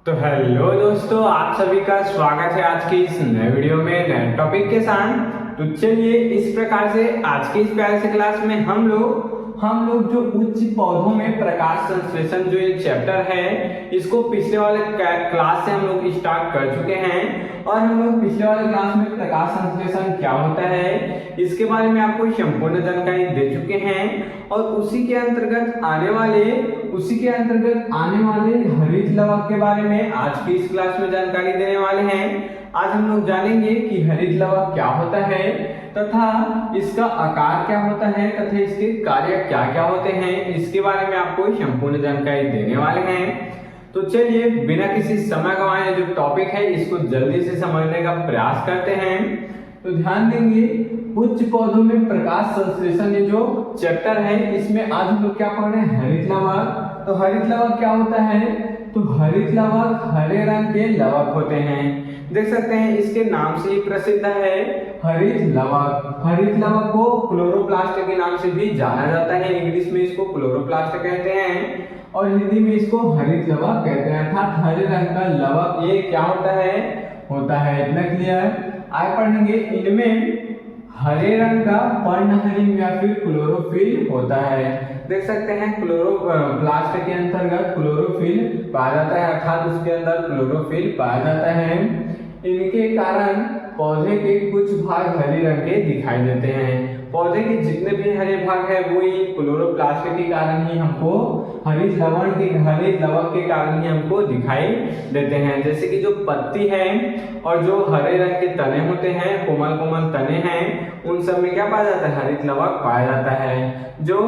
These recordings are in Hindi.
तो हेलो दोस्तों, आप सभी का स्वागत है आज की इस नए वीडियो में नए टॉपिक के साथ। तो चलिए इस प्रकार से आज की इस प्यारे से क्लास में हम लोग जो उच्च पौधों में प्रकाश संश्लेषण जो ये चैप्टर है, इसको पिछले वाले क्लास से हम लोग स्टार्ट कर चुके हैं और हम लोग पिछले वाले क्लास में प्रकाश संश्लेषण क्या होता है इसके बारे में आपको संपूर्ण जानकारी दे चुके हैं और उसी के अंतर्गत आने वाले हरित लवक के बारे में आज की इस क्लास में जानकारी देने वाले हैं। आज हम लोग जानेंगे कि हरित लवक क्या होता है तथा इसका आकार क्या होता है तथा इसके कार्य क्या क्या होते हैं, इसके बारे में आपको संपूर्ण जानकारी देने वाले हैं। तो चलिए बिना किसी समय गंवाए जो टॉपिक है इसको जल्दी से समझने का प्रयास करते हैं। तो ध्यान देंगे, उच्च पौधों में प्रकाश संश्लेषण ये जो चैप्टर है इसमें आज हम लोग क्या पढ़ रहे हैं, हरित लवक। तो हरित लवक क्या होता है, तो हरित लवक हरे रंग के लवक होते हैं। देख सकते हैं इसके नाम से ही प्रसिद्ध है हरित लवक। हरित लवक को क्लोरोप्लास्ट के नाम से भी जाना जाता है, इंग्लिश में इसको क्लोरोप्लास्ट कहते हैं और हिंदी में इसको हरित लवक कहते हैं, अर्थात हरे रंग का लवक ये क्या होता है इतना क्लियर। आगे पढ़ेंगे, इनमें हरे रंग का पर्णहरिम या फिर क्लोरोफिल होता है। देख सकते हैं क्लोरोप्लास्ट के अंतर्गत क्लोरोफिल पाया जाता है, अर्थात उसके अंदर क्लोरोफिल पाया जाता है। इनके कारण पौधे के कुछ भाग हरे रंग के दिखाई देते हैं। पौधे के जितने भी हरे भाग है वो ही क्लोरोप्लास्ट के कारण ही हमको हरित लवक के कारण ही हमको दिखाई देते हैं। जैसे कि जो पत्ती है और जो हरे रंग के तने होते हैं, कोमल कोमल तने हैं, उन सब में क्या पाया जाता है, हरित लवक पाया जाता है। जो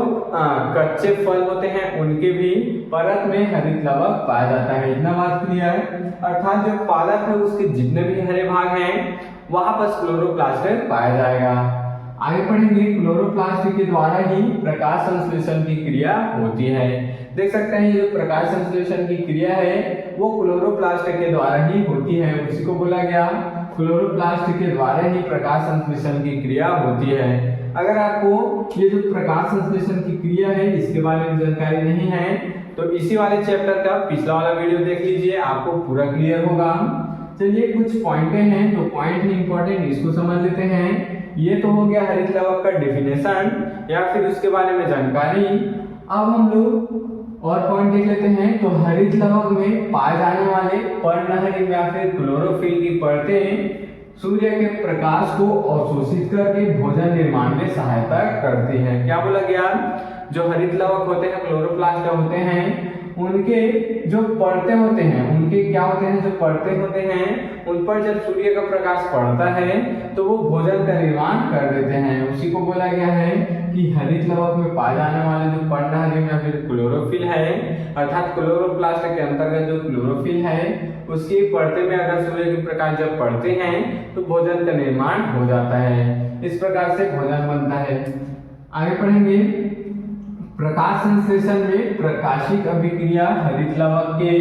कच्चे फल होते हैं उनके भी परत में हरित लवक पाया जाता है, इतना बात क्लियर। अर्थात जो पालक है उसके जितने भी हरे भाग हैं वहां पर क्लोरोप्लास्ट पाया जाएगा। आगे पढ़ेंगे, क्लोरोप्लास्ट के द्वारा ही प्रकाश संश्लेषण की क्रिया होती है। देख सकते हैं जो प्रकाश संश्लेषण की क्रिया है वो क्लोरोप्लास्ट के द्वारा ही होती है, उसी को बोला गया क्लोरोप्लास्ट के द्वारा ही प्रकाश संश्लेषण की क्रिया होती है। अगर आपको ये जो प्रकाश संश्लेषण की क्रिया है इसके बारे में जानकारी नहीं है तो इसी वाले चैप्टर का पिछला वाला वीडियो देख लीजिए, आपको पूरा क्लियर होगा। चलिए कुछ पॉइंटें हैं, तो पॉइंट है इंपॉर्टेंट, इसको समझ लेते हैं। ये तो हो गया हरित लवक का डेफिनेशन या फिर उसके बारे में जानकारी। अब हम लोग और पॉइंट देख लेते हैं। तो हरित लवक में पाए जाने वाले पर्णहरिम या फिर क्लोरोफिल की परतें सूर्य के प्रकाश को अवशोषित करके भोजन निर्माण में सहायता करती हैं। क्या बोला गया, जो हरित लवक होते हैं क्लोरोप्लास्ट होते हैं उनके जो परतें होते हैं, उनके क्या होते हैं, जो परतें होते हैं उन पर जब सूर्य का प्रकाश पड़ता है तो वो भोजन का निर्माण कर देते हैं। उसी को बोला गया है कि हरित लवक में पाए जाने वाले जो पर्णहरिम या फिर क्लोरोफिल है, अर्थात क्लोरोप्लास्ट के अंतर्गत जो क्लोरोफिल है उसकी परतें में अगर सूर्य के प्रकाश जब पड़ते हैं तो भोजन का निर्माण हो जाता है। इस प्रकार से भोजन बनता है। आगे पढ़ेंगे, प्रकाश संश्लेषण में प्रकाशिक अभिक्रिया हरित लवक के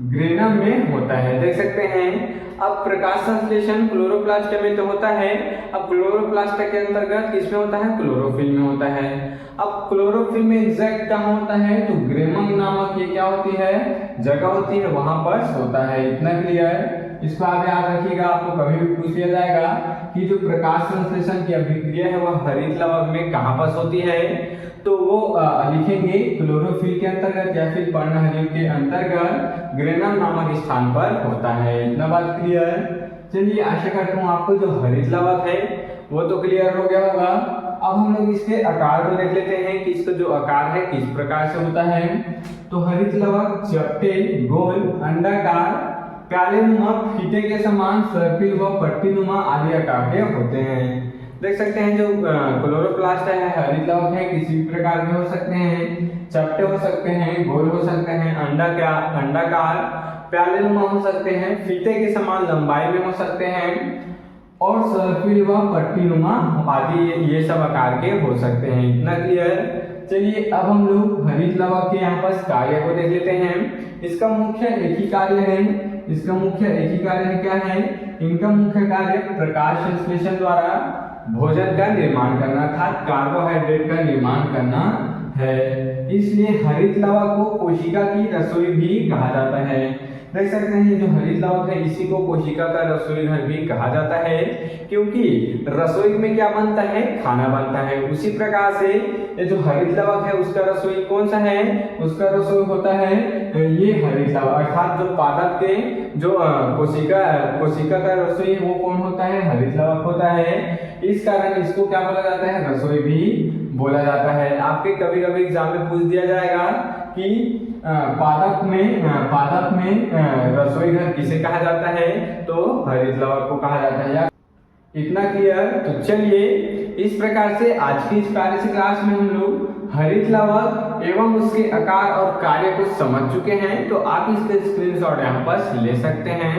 ग्रेनम में होता है। देख सकते हैं अब प्रकाश संश्लेषण क्लोरोप्लास्ट में तो होता है, अब क्लोरोप्लास्ट के अंतर्गत किसमें होता है, क्लोरोफिल में होता है। अब क्लोरोफिल में एग्जैक्ट कहाँ होता है, तो ग्रेनम नामक ये क्या होती है, जगह होती है, वहां पर होता है, इतना क्लियर। इसको आप याद रखिएगा, आपको कभी भी पूछ लिया जाएगा कि जो प्रकाश संश्लेषण की अभिक्रिया है वह हरित लवक में कहाँ पर होती है, तो वो लिखेंगे क्लोरोफिल के अंतर्गत या फिर पर्णहरिम के अंतर्गत ग्रेनम नामक स्थान पर होता है, इतना बात क्लियर है। चलिए आशा करता हूँ आपको जो हरित लवक है वो तो क्लियर हो गया होगा। अब हम लोग इसके आकार को देख लेते हैं कि इसका जो आकार है किस प्रकार से होता है। तो हरित लवक चपटे, गोल, अंडाकार, प्यालेनुमा, फीते के समान, सर्पिल व पट्टीनुमा आदि आकार के होते हैं। देख सकते हैं जो क्लोरोप्लास्ट है हरित लवक है किसी भी प्रकार के हो सकते हैं, चपटे हो सकते हैं, गोल हो सकते हैं, अंडाकार, प्यालेनुमा हो सकते हैं, फीते के समान लंबाई में हो सकते हैं और सर्पिल व पट्टीनुमा आदि ये सब आकार के हो सकते हैं, इतना क्लियर। चलिए अब हम लोग हरित लवक के यहाँ पर कार्य को देख लेते हैं। इसका मुख्य एक ही कार्य है, क्या है, इनका मुख्य कार्य प्रकाश संश्लेषण द्वारा भोजन का निर्माण करना था, कार्बोहाइड्रेट का निर्माण करना है। इसलिए हरित लवक को कोशिका की रसोई भी कहा जाता है। देख सकते हैं जो हरित लवक है इसी को कोशिका का रसोई घर भी कहा जाता है, क्योंकि रसोई में क्या बनता है, खाना बनता है। उसी प्रकार से ये जो हरित लवक है उसका रसोई कौन सा है, उसका रसोई होता है ये हरित लवक, अर्थात जो पादप के जो कोशिका का रसोई है वो कौन होता है, हरित लवक होता है। इस कारण इसको क्या बोला जाता है, रसोई भी बोला जाता है। आपके कभी कभी एग्जाम में पूछ दिया जाएगा कि पादप में रसोई घर किसे कहा जाता है, तो हरित लवक को कहा जाता है। या इतना क्लियर। तो चलिए इस प्रकार से आज की इस प्यारे से क्लास में हम लोग हरित लवक एवं उसके आकार और कार्य को समझ चुके हैं। तो आप इसके स्क्रीनशॉट यहाँ पर ले सकते हैं।